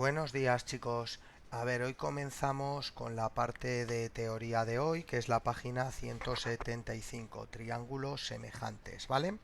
Buenos días, chicos. A ver, hoy comenzamos con la parte de teoría de hoy, que es la página 175, triángulos semejantes, ¿vale?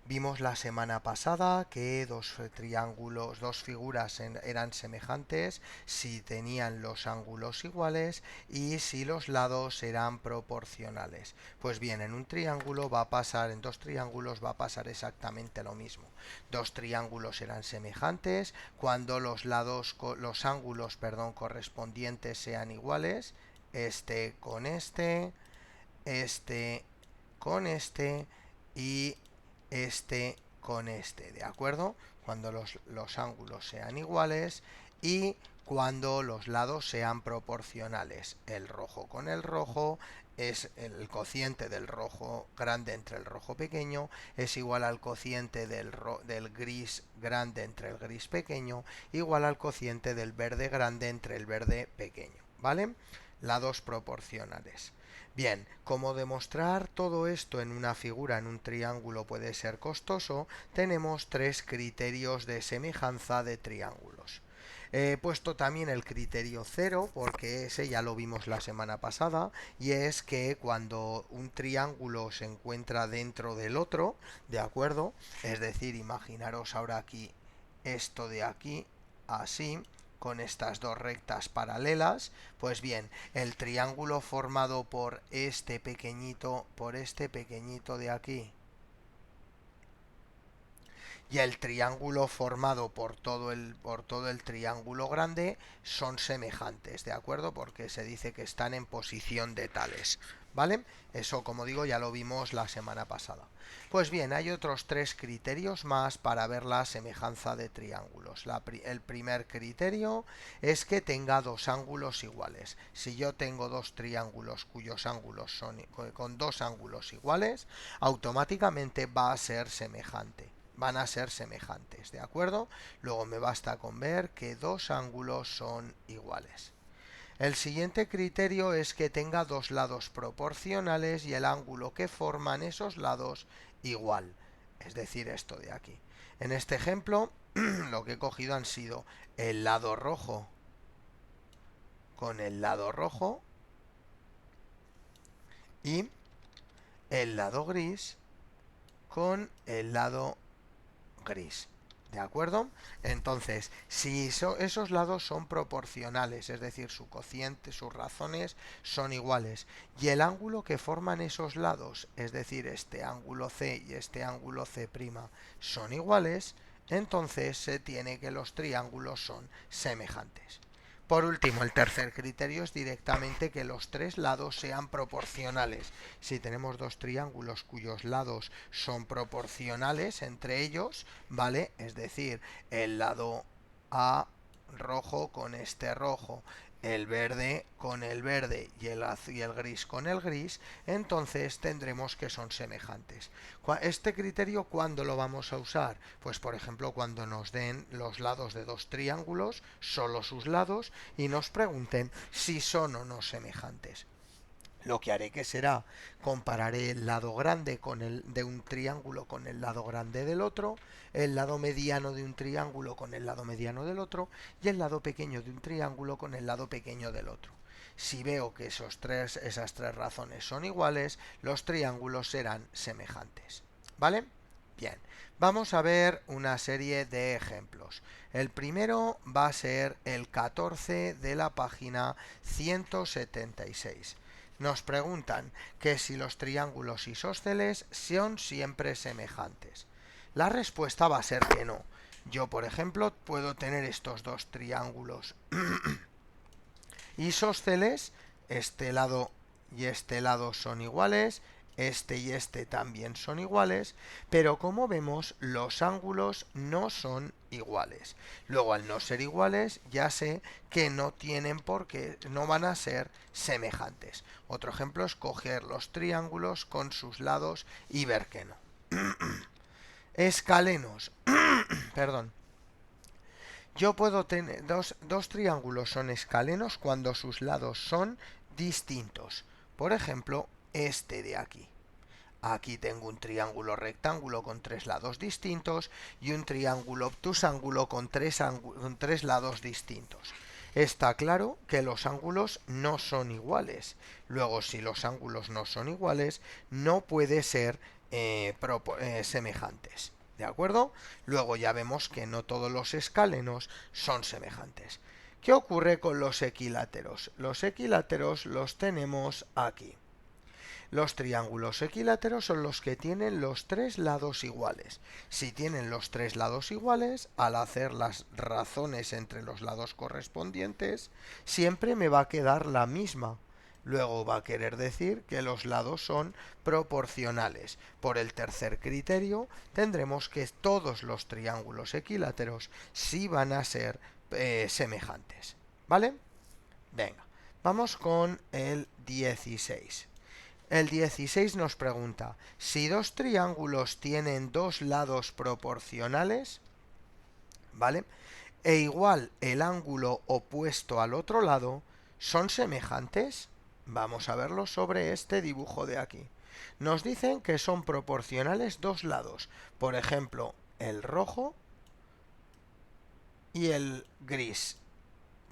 Vimos la semana pasada que dos triángulos, dos figuras eran semejantes si tenían los ángulos iguales y si los lados eran proporcionales. Pues bien, en un triángulo va a pasar, en dos triángulos va a pasar exactamente lo mismo. Dos triángulos eran semejantes cuando los ángulos, perdón, correspondientes sean iguales, este con este con este y este con este, ¿de acuerdo? Cuando los ángulos sean iguales y cuando los lados sean proporcionales. El rojo con el rojo es el cociente del rojo grande entre el rojo pequeño es igual al cociente del gris grande entre el gris pequeño igual al cociente del verde grande entre el verde pequeño, ¿vale? Lados proporcionales. Bien, como demostrar todo esto en una figura, en un triángulo puede ser costoso, tenemos tres criterios de semejanza de triángulos. He puesto también el criterio cero porque ese ya lo vimos la semana pasada y es que cuando un triángulo se encuentra dentro del otro, ¿de acuerdo? Es decir, imaginaros ahora aquí esto de aquí, así, con estas dos rectas paralelas, pues bien, el triángulo formado por este pequeñito de aquí, y el triángulo formado por todo el triángulo grande son semejantes, ¿de acuerdo? Porque se dice que están en posición de tales, ¿vale? Eso, como digo, ya lo vimos la semana pasada. Pues bien, hay otros tres criterios más para ver la semejanza de triángulos. El primer criterio es que tenga dos ángulos iguales. Si yo tengo dos triángulos cuyos ángulos son con dos ángulos iguales, automáticamente va a ser semejante. Van a ser semejantes, ¿de acuerdo? Luego me basta con ver que dos ángulos son iguales. El siguiente criterio es que tenga dos lados proporcionales y el ángulo que forman esos lados igual, es decir, esto de aquí. En este ejemplo, lo que he cogido han sido el lado rojo con el lado rojo y el lado gris con el lado gris. ¿De acuerdo? Entonces, si esos lados son proporcionales, es decir, su cociente, sus razones son iguales, y el ángulo que forman esos lados, es decir, este ángulo C y este ángulo C', son iguales, entonces se tiene que los triángulos son semejantes. Por último, el tercer criterio es directamente que los tres lados sean proporcionales. Si tenemos dos triángulos cuyos lados son proporcionales entre ellos, ¿vale? Es decir, el lado A rojo con este rojo, el verde con el verde y el gris con el gris, entonces tendremos que son semejantes. Este criterio, ¿cuándo lo vamos a usar? Pues por ejemplo cuando nos den los lados de dos triángulos, solo sus lados, y nos pregunten si son o no semejantes. Lo que haré que será compararé el lado grande de un triángulo con el lado grande del otro, el lado mediano de un triángulo con el lado mediano del otro y el lado pequeño de un triángulo con el lado pequeño del otro. Si veo que esas tres razones son iguales, los triángulos serán semejantes. ¿Vale? Bien, vamos a ver una serie de ejemplos. El primero va a ser el 14 de la página 176. Nos preguntan que si los triángulos isósceles son siempre semejantes. La respuesta va a ser que no. Yo, por ejemplo, puedo tener estos dos triángulos isósceles, este lado y este lado son iguales, este y este también son iguales, pero como vemos los ángulos no son iguales. Luego al no ser iguales ya sé que no tienen por qué, no van a ser semejantes. Otro ejemplo es coger los triángulos con sus lados y ver que no. Escalenos, perdón. Yo puedo tener dos triángulos son escalenos cuando sus lados son distintos. Por ejemplo, este de aquí. Aquí tengo un triángulo rectángulo con tres lados distintos y un triángulo obtusángulo con tres lados distintos. Está claro que los ángulos no son iguales. Luego, si los ángulos no son iguales, no puede ser semejantes. ¿De acuerdo? Luego ya vemos que no todos los escalenos son semejantes. ¿Qué ocurre con los equiláteros? Los equiláteros los tenemos aquí. Los triángulos equiláteros son los que tienen los tres lados iguales. Si tienen los tres lados iguales, al hacer las razones entre los lados correspondientes, siempre me va a quedar la misma. Luego va a querer decir que los lados son proporcionales. Por el tercer criterio, tendremos que todos los triángulos equiláteros sí van a ser semejantes. ¿Vale? Venga, vamos con el 16. El 16 nos pregunta, si dos triángulos tienen dos lados proporcionales, ¿vale? E igual el ángulo opuesto al otro lado, ¿son semejantes? Vamos a verlo sobre este dibujo de aquí. Nos dicen que son proporcionales dos lados, por ejemplo, el rojo y el gris,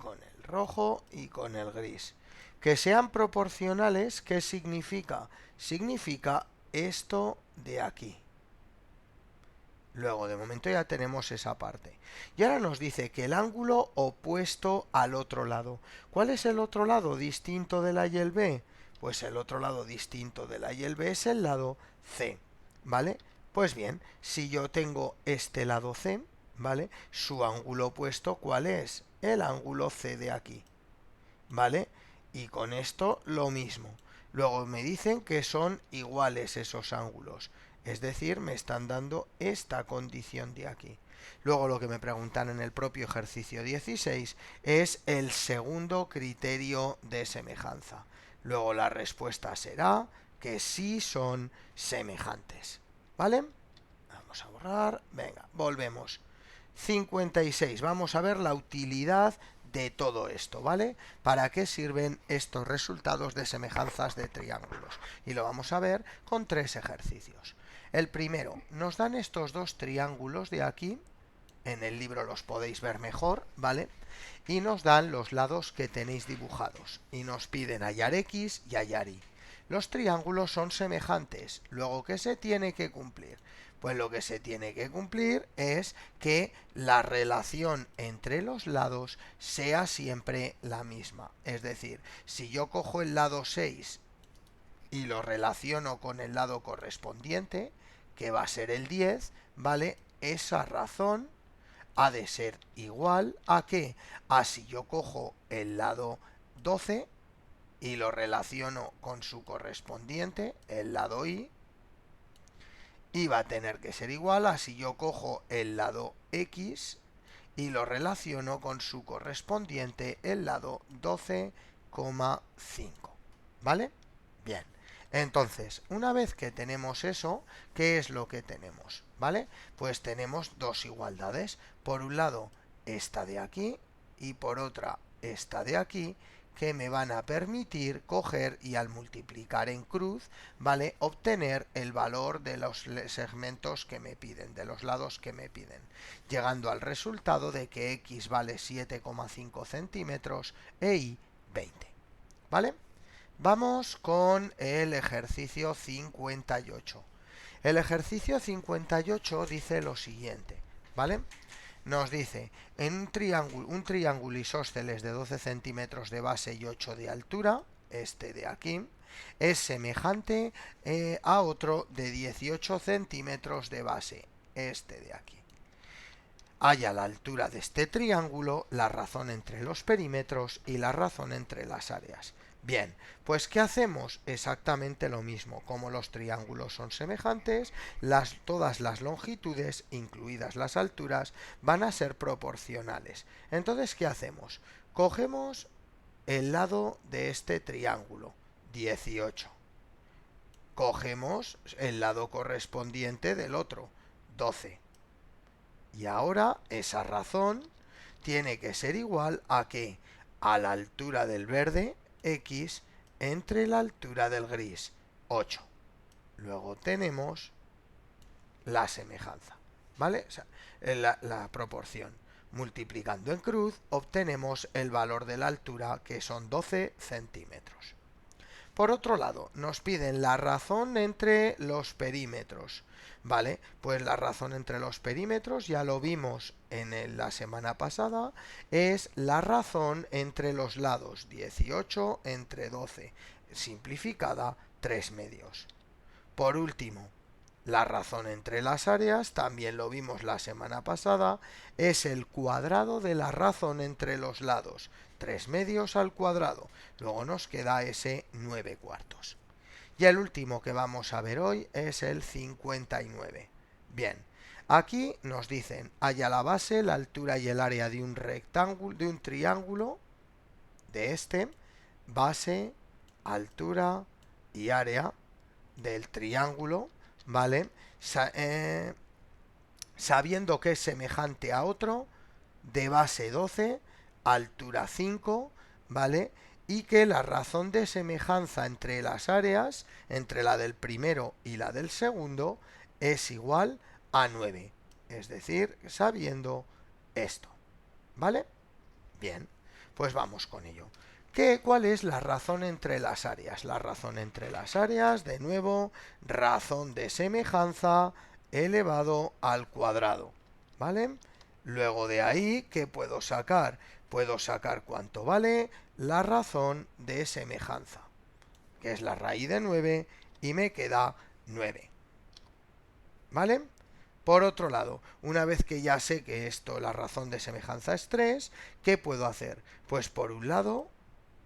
con el rojo y con el gris. Que sean proporcionales, ¿qué significa? Significa esto de aquí. Luego, de momento ya tenemos esa parte. Y ahora nos dice que el ángulo opuesto al otro lado. ¿Cuál es el otro lado distinto de la y el B? Pues el otro lado distinto de la y el B es el lado C. ¿Vale? Pues bien, si yo tengo este lado C, ¿vale? Su ángulo opuesto, ¿cuál es? El ángulo C de aquí. ¿Vale? Y con esto lo mismo. Luego me dicen que son iguales esos ángulos. Es decir, me están dando esta condición de aquí. Luego lo que me preguntan en el propio ejercicio 16 es el segundo criterio de semejanza. Luego la respuesta será que sí son semejantes. ¿Vale? Vamos a borrar. Venga, volvemos. 56. Vamos a ver la utilidad de todo esto, ¿vale? ¿Para qué sirven estos resultados de semejanzas de triángulos? Y lo vamos a ver con tres ejercicios. El primero, nos dan estos dos triángulos de aquí, en el libro los podéis ver mejor, ¿vale? Y nos dan los lados que tenéis dibujados, y nos piden hallar X y hallar Y. Los triángulos son semejantes, luego ¿qué se tiene que cumplir? Pues lo que se tiene que cumplir es que la relación entre los lados sea siempre la misma. Es decir, si yo cojo el lado 6 y lo relaciono con el lado correspondiente, que va a ser el 10, ¿vale? Esa razón ha de ser igual a ¿qué? A si yo cojo el lado 12 y lo relaciono con su correspondiente, el lado Y, y va a tener que ser igual a si yo cojo el lado X y lo relaciono con su correspondiente, el lado 12,5. ¿Vale? Bien. Entonces, una vez que tenemos eso, ¿qué es lo que tenemos? ¿Vale? Pues tenemos dos igualdades. Por un lado, esta de aquí y por otra, esta de aquí, que me van a permitir coger y al multiplicar en cruz, ¿vale? Obtener el valor de los segmentos que me piden, de los lados que me piden, llegando al resultado de que X vale 7,5 centímetros e Y 20. ¿Vale? Vamos con el ejercicio 58. El ejercicio 58 dice lo siguiente, ¿vale? Nos dice, en un triángulo isósceles de 12 centímetros de base y 8 de altura, este de aquí, es semejante a otro de 18 centímetros de base, este de aquí. Halla la altura de este triángulo, la razón entre los perímetros y la razón entre las áreas. Bien, pues ¿qué hacemos? Exactamente lo mismo. Como los triángulos son semejantes, todas las longitudes, incluidas las alturas, van a ser proporcionales. Entonces, ¿qué hacemos? Cogemos el lado de este triángulo, 18. Cogemos el lado correspondiente del otro, 12. Y ahora esa razón tiene que ser igual a ¿qué? A la altura del verde, X, entre la altura del gris, 8. luego tenemos la semejanza, ¿vale? O sea, la proporción. Multiplicando en cruz obtenemos el valor de la altura, que son 12 centímetros. Por otro lado, nos piden la razón entre los perímetros. ¿Vale? Pues la razón entre los perímetros, ya lo vimos en la semana pasada, es la razón entre los lados, 18 entre 12, simplificada 3 medios. Por último, la razón entre las áreas, también lo vimos la semana pasada, es el cuadrado de la razón entre los lados, 3 medios al cuadrado. Luego nos queda ese 9 cuartos. Y el último que vamos a ver hoy es el 59. Bien, aquí nos dicen, halla la base, la altura y el área de un rectángulo, de un triángulo, de este, base, altura y área del triángulo, ¿vale? Sabiendo que es semejante a otro, de base 12, altura 5, ¿vale? Y que la razón de semejanza entre las áreas, entre la del primero y la del segundo, es igual a 9. Es decir, sabiendo esto, ¿vale? Bien, pues vamos con ello. ¿Cuál es la razón entre las áreas? La razón entre las áreas, de nuevo, razón de semejanza elevado al cuadrado, ¿vale? Luego de ahí, ¿qué puedo sacar? Puedo sacar cuánto vale la razón de semejanza, que es la raíz de 9, y me queda 9, ¿vale? Por otro lado, una vez que ya sé que esto, la razón de semejanza es 3, ¿qué puedo hacer? Pues por un lado,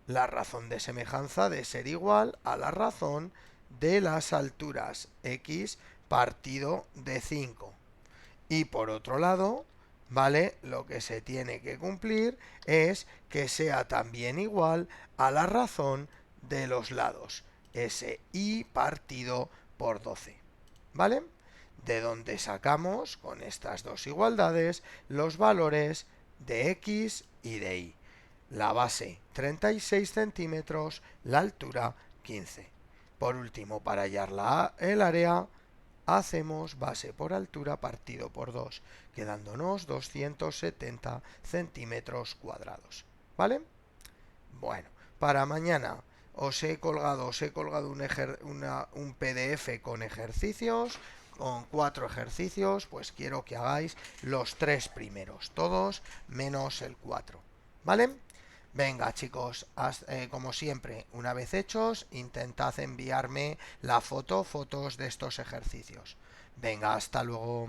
la razón de semejanza de ser igual a la razón de las alturas x partido de 5. Y por otro lado, ¿vale? Lo que se tiene que cumplir es que sea también igual a la razón de los lados, ese y partido por 12, ¿vale? De donde sacamos con estas dos igualdades los valores de x y de y. La base 36 centímetros, la altura 15. Por último, para hallar el área, hacemos base por altura partido por 2, quedándonos 270 centímetros cuadrados. ¿Vale? Bueno, para mañana os he colgado un PDF con ejercicios, con 4 ejercicios, pues quiero que hagáis los 3 primeros, todos menos el 4. ¿Vale? Venga, chicos, como siempre, una vez hechos, intentad enviarme fotos de estos ejercicios. Venga, hasta luego.